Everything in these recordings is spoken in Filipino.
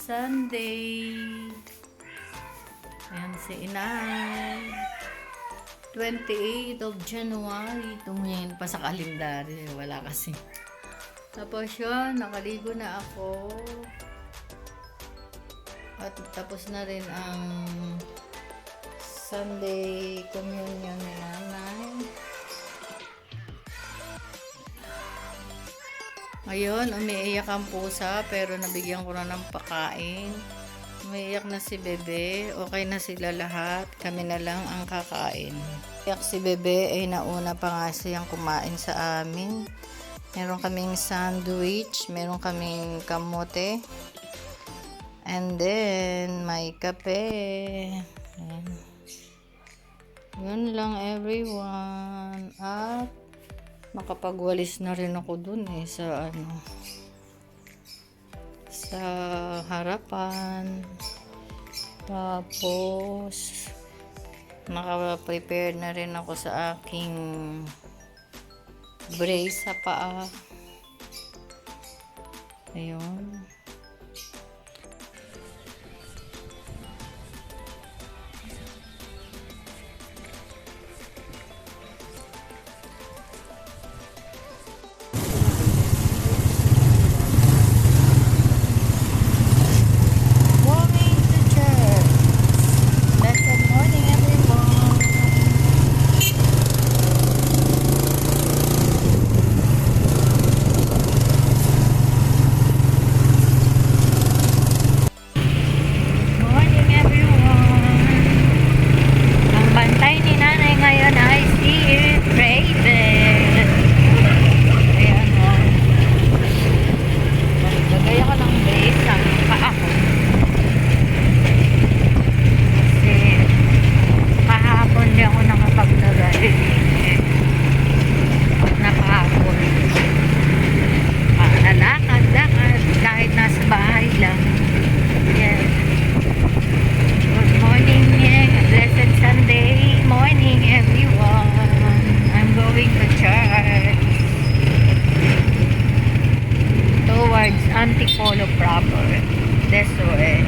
Sunday. Ayan si Inay. 28 of January. Tumingin pa sa kalendaryo. Wala kasi. Tapos yun, nakaligo na ako. At tapos na rin ang Sunday communion ni Nanay. Ngayon, umiiyak ang pusa pero nabigyan ko na ng pakain. Umiiyak na si Bebe. Okay na sila lahat. Kami na lang ang kakain. Umiiyak si Bebe ay nauna pa nga siyang kumain sa amin. Meron kaming sandwich. Meron kaming kamote. And then, may kape. Ayan. Yun lang everyone. At makapagwalis na rin ako dun sa sa harapan. Tapos naka-prepare na rin ako sa aking brace sa paa. Ayun. Antipolo proper. This way.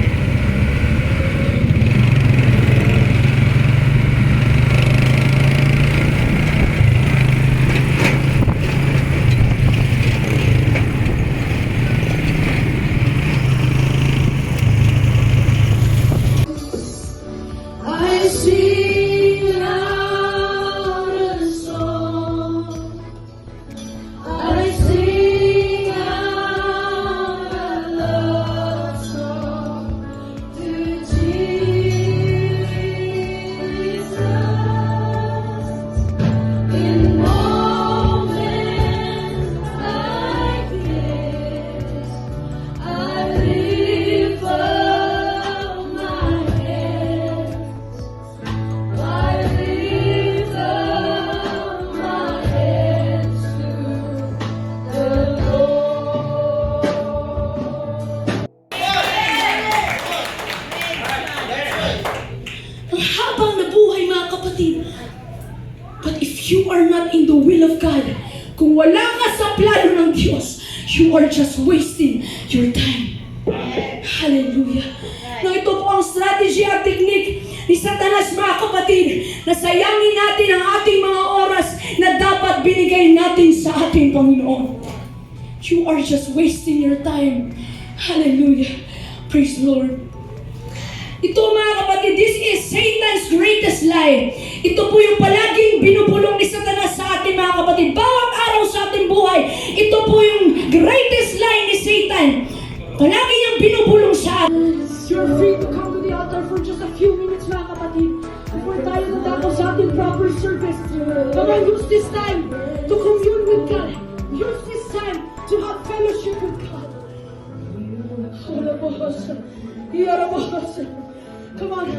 But if you are not in the will of God, kung wala ka sa plano ng Diyos, you are just wasting your time. Hallelujah. No, ito po ang strategy at technique ni Satanas, mga kapatid, na sayangin natin ang ating mga oras na dapat binigay natin sa ating Panginoon. You are just wasting your time. Hallelujah. Praise the Lord. Ito, mga kapatid, this is Satan's greatest lie. Ito po yung palaging binubulong ni Satanas sa ating mga kapatid. Bawat araw sa ating buhay, ito po yung greatest lie ni Satan. Palagi niyang binubulong sa atin. You're free to come to the altar for just a few minutes, mga kapatid. Before tayo natapos sa ating proper service. Come on, use this time to commune with God. Use this time to have fellowship with God. Come on.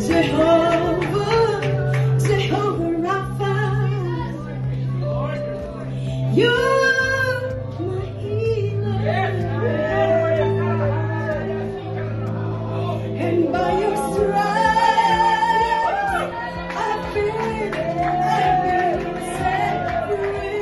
Jehovah, Jehovah Rapha, you're my healer. And by your stripes, I've been set free.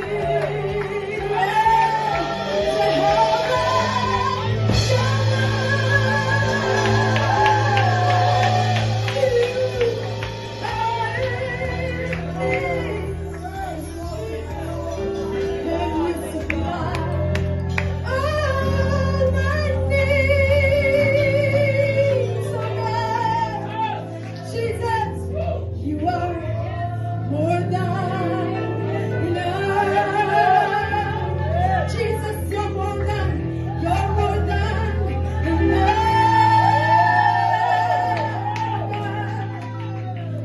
You are more than enough. Jesus, you're more than enough.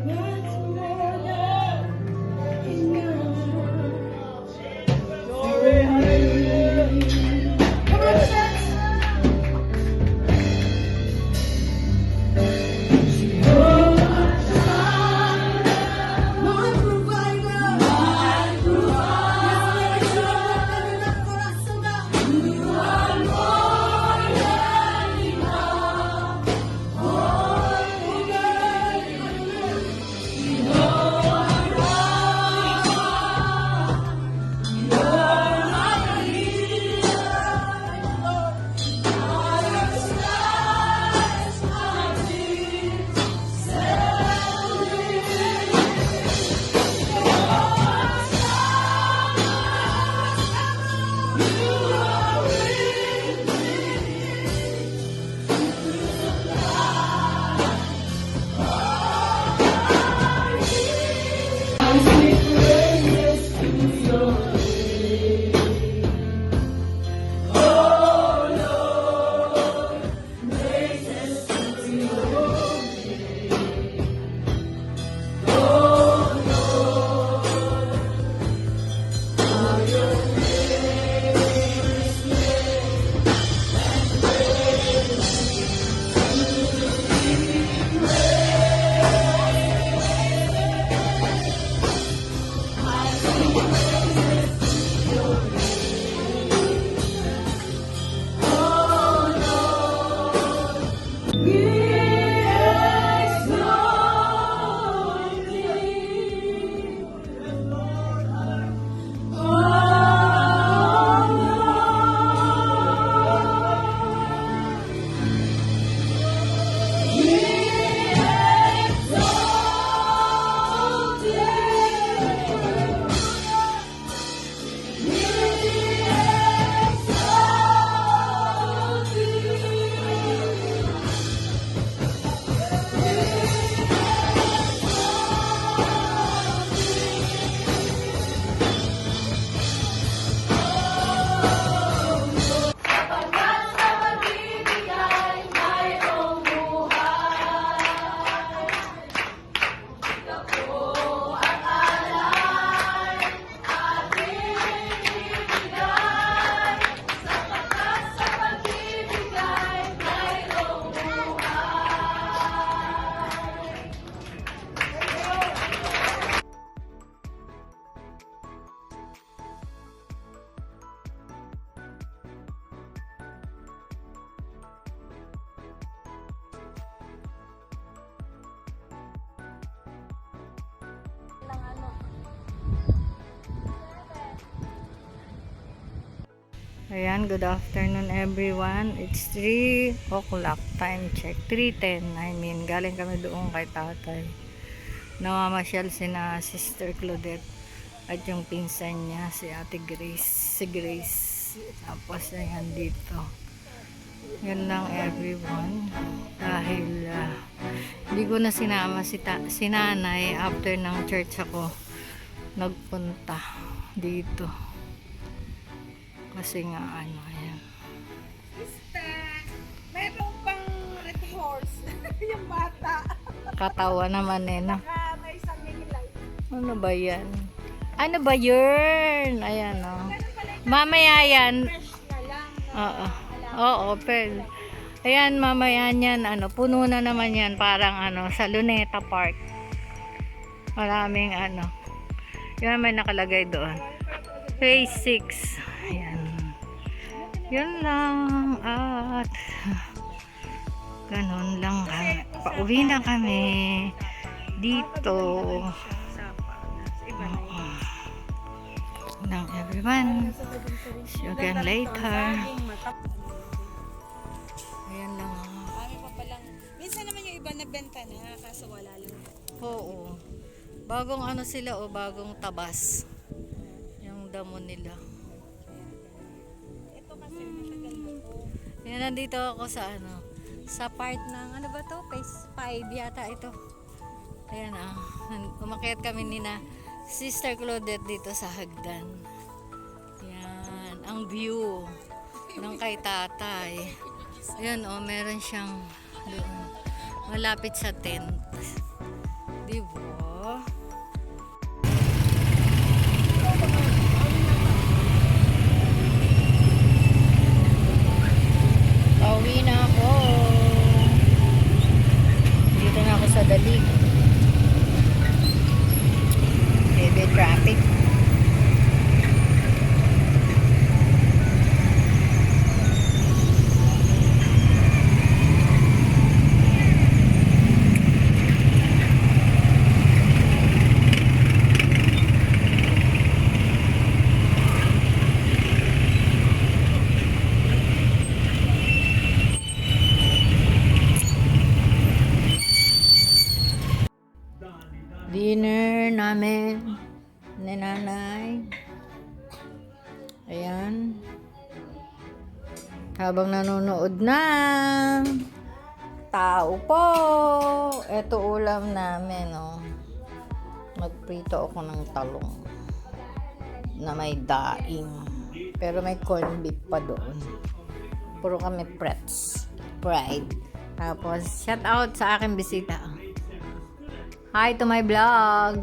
That's more than enough. Glory, hallelujah. Come on, church. My provider, yes, you are more than enough. Ayan, good afternoon everyone. It's 3 o'clock. Time check. 3:10. I mean, galing kami doon kay tatay. Namamasyal sina Sister Claudette at yung pinsan niya, si Ate Grace. Si Grace. Tapos, ayan dito. Yan lang everyone. Dahil, hindi ko na sinama si nanay after ng church ako nagpunta dito. Kasi nga ayan. Meron pang red horse. Yung bata. Katawa naman no. May isang nilay. Ano ba yan? Ano ba yun? Ayan o. Mamaya yan. Fresh na lang. Oo. Oo, pero Ayan, mamaya yan, puno na naman yan, parang sa Luneta Park. Maraming yan may nakalagay doon. Phase 6. Ayan. Yan lang at ganun lang kami. Pauwi na kami dito. Now everyone, see you again later. Ayan lang. Kami pa palang. Minsan naman yung iba nabenta na, kaso wala lang. Oo. Bagong sila bagong tabas. Yung damo nila. Ito kasi matagal na to. Ayan, nandito ako sa part ng ba to? Phase 5 yata ito. Ayan umakyat kami nina Sister Claudette dito sa hagdan. Ayan, ang view ng kay tatay. Ayan meron siyang doon. Malapit sa tent. Diba? Pauwi na ako. Dito na ako sa Dalig. Heavy traffic. Dinner namin ni nanay. Ayan. Habang nanonood na tao po. Ito ulam namin, Magprito ako ng talong na may daing. Pero may corned beef pa doon. Puro kami fried. Tapos, shout out sa aking bisita. Hi to my vlog.